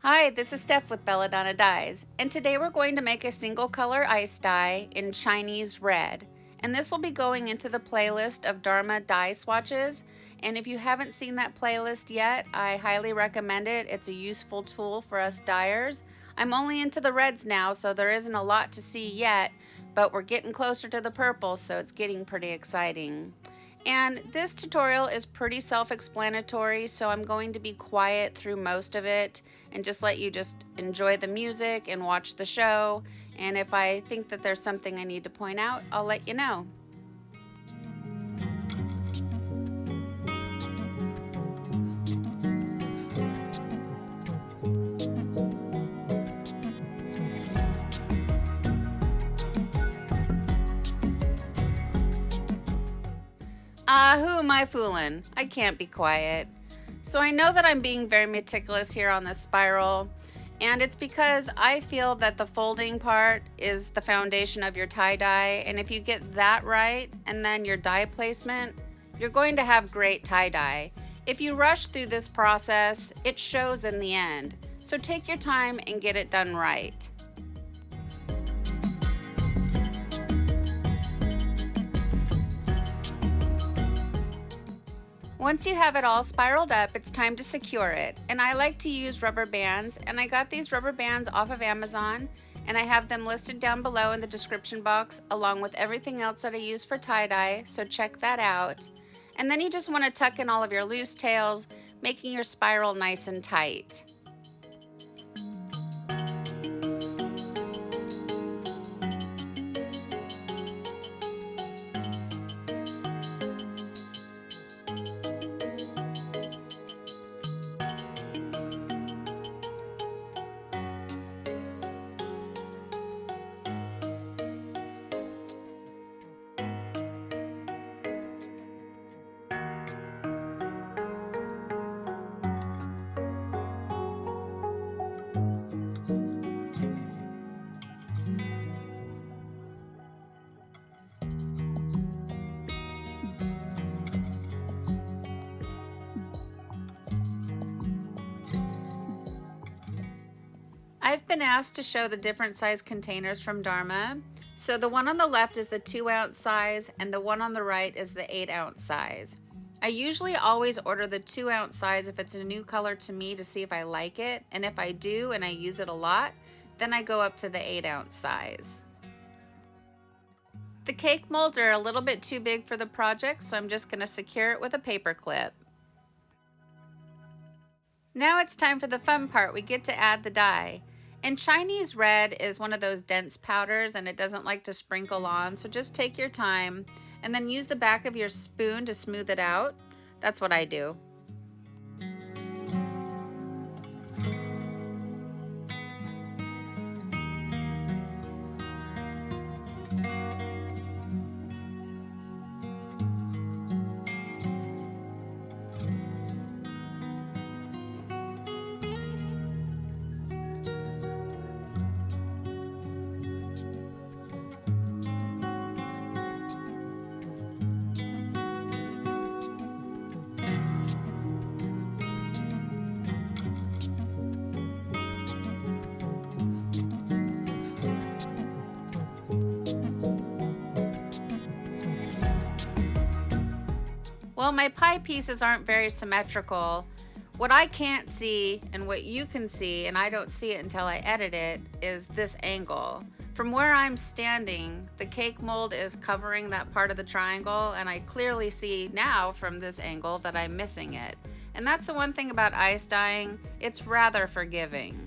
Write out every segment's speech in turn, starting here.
Hi, this is Steph with Belladonna Dyes, and today we're going to make a single color ice dye in Chinese red. And this will be going into the playlist of Dharma dye swatches. And if you haven't seen that playlist yet, I highly recommend it. It's a useful tool for us dyers. I'm only into the reds now, so there isn't a lot to see yet, but we're getting closer to the purple, so it's getting pretty exciting. And this tutorial is pretty self-explanatory, so I'm going to be quiet through most of it and just let you just enjoy the music and watch the show. And if I think that there's something I need to point out, I'll let you know. Who am I fooling? I can't be quiet. So I know that I'm being very meticulous here on this spiral, and it's because I feel that the folding part is the foundation of your tie-dye, and if you get that right and then your dye placement, you're going to have great tie-dye. If you rush through this process, it shows in the end. So take your time and get it done right. Once you have it all spiraled up, it's time to secure it. And I like to use rubber bands, and I got these rubber bands off of Amazon, and I have them listed down below in the description box along with everything else that I use for tie-dye, so check that out. And then you just want to tuck in all of your loose tails, making your spiral nice and tight. I've been asked to show the different size containers from Dharma. So the one on the left is the 2-ounce size and the one on the right is the 8-ounce size. I usually always order the 2-ounce size if it's a new color to me to see if I like it, and if I do and I use it a lot, then I go up to the 8-ounce size. The cake molds are a little bit too big for the project, so I'm just going to secure it with a paper clip. Now it's time for the fun part. We get to add the dye. And Chinese red is one of those dense powders and it doesn't like to sprinkle on, so just take your time and then use the back of your spoon to smooth it out. That's what I do. Well, my pie pieces aren't very symmetrical. What I can't see and what you can see, and I don't see it until I edit it, is this angle. From where I'm standing, the cake mold is covering that part of the triangle, and I clearly see now from this angle that I'm missing it. And that's the one thing about ice dyeing, it's rather forgiving.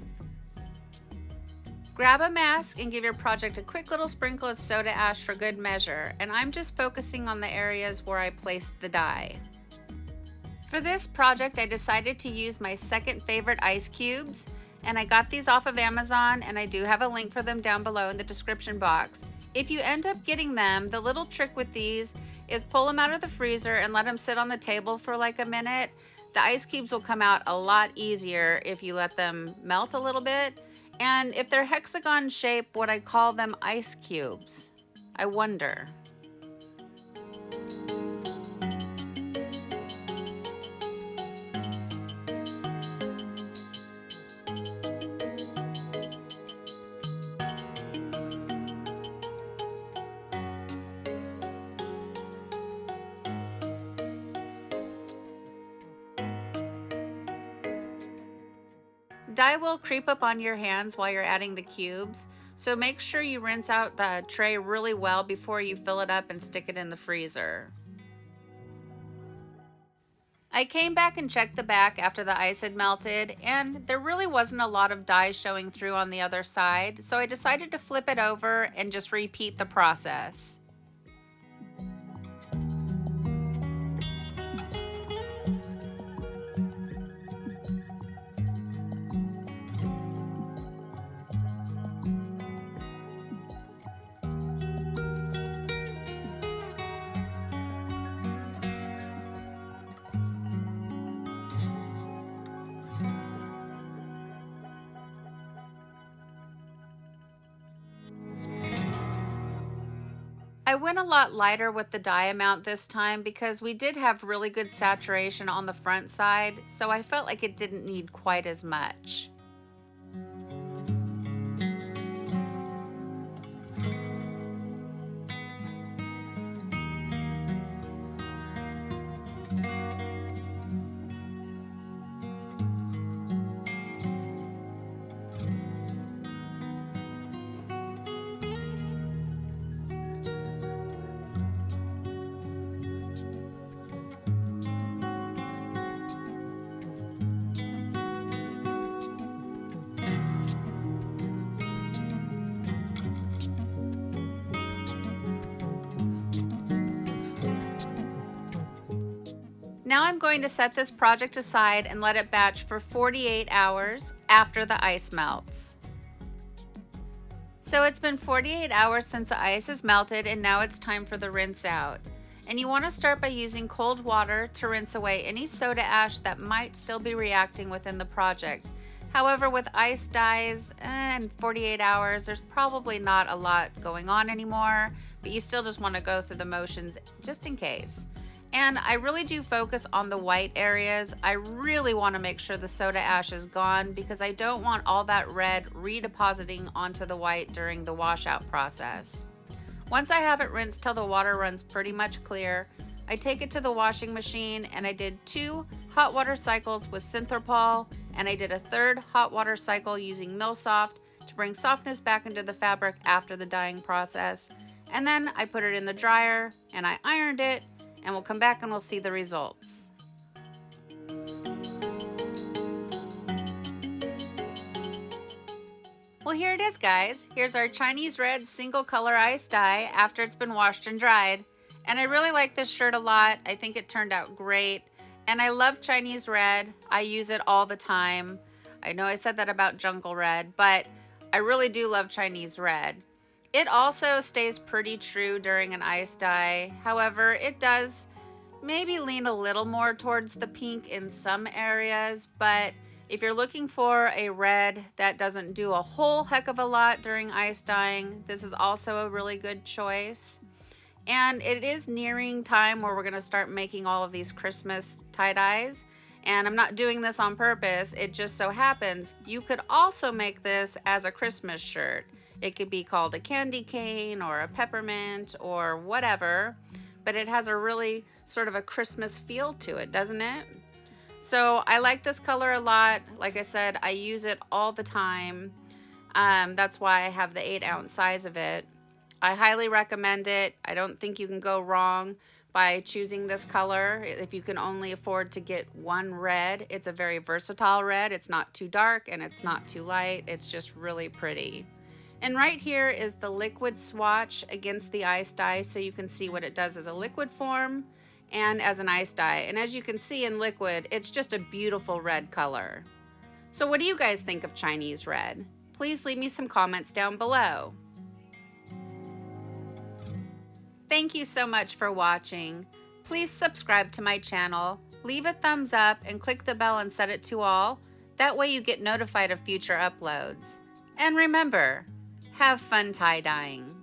Grab a mask and give your project a quick little sprinkle of soda ash for good measure, and I'm just focusing on the areas where I placed the dye. For this project, I decided to use my second favorite ice cubes, and I got these off of Amazon, and I do have a link for them down below in the description box. If you end up getting them, the little trick with these is pull them out of the freezer and let them sit on the table for like a minute. The ice cubes will come out a lot easier if you let them melt a little bit. And if they're hexagon shape, would I call them ice cubes? I wonder. Dye will creep up on your hands while you're adding the cubes, so make sure you rinse out the tray really well before you fill it up and stick it in the freezer. I came back and checked the back after the ice had melted, and there really wasn't a lot of dye showing through on the other side, so I decided to flip it over and just repeat the process. I went a lot lighter with the dye amount this time because we did have really good saturation on the front side, so I felt like it didn't need quite as much. Now I'm going to set this project aside and let it batch for 48 hours after the ice melts. So it's been 48 hours since the ice is melted, and now it's time for the rinse out. And you want to start by using cold water to rinse away any soda ash that might still be reacting within the project. However, with ice dyes and 48 hours, there's probably not a lot going on anymore, but you still just want to go through the motions just in case. And I really do focus on the white areas. I really want to make sure the soda ash is gone because I don't want all that red redepositing onto the white during the washout process. Once I have it rinsed till the water runs pretty much clear, I take it to the washing machine, and I did 2 hot water cycles with Synthropol, and I did a 3rd hot water cycle using Millsoft to bring softness back into the fabric after the dyeing process. And then I put it in the dryer and I ironed it, and we'll come back and we'll see the results. Well, here it is, guys. Here's our Chinese red single color ice dye after it's been washed and dried. And I really like this shirt a lot. I think it turned out great. And I love Chinese red. I use it all the time. I know I said that about jungle red, but I really do love Chinese red. It also stays pretty true during an ice dye. However, it does maybe lean a little more towards the pink in some areas, but if you're looking for a red that doesn't do a whole heck of a lot during ice dyeing, this is also a really good choice. And it is nearing time where we're going to start making all of these Christmas tie-dyes. And I'm not doing this on purpose. It just so happens you could also make this as a Christmas shirt. It could be called a candy cane or a peppermint or whatever, but it has a really sort of a Christmas feel to it, doesn't it? So I like this color a lot. Like I said, I use it all the time. That's why I have the 8-ounce size of it. I highly recommend it. I don't think you can go wrong by choosing this color. If you can only afford to get one red, it's a very versatile red. It's not too dark and it's not too light. It's just really pretty. And right here is the liquid swatch against the ice dye, so you can see what it does as a liquid form and as an ice dye. And as you can see in liquid, it's just a beautiful red color. So what do you guys think of Chinese red? Please leave me some comments down below. Thank you so much for watching. Please subscribe to my channel, leave a thumbs up, and click the bell and set it to all. That way you get notified of future uploads. And remember, have fun tie-dyeing.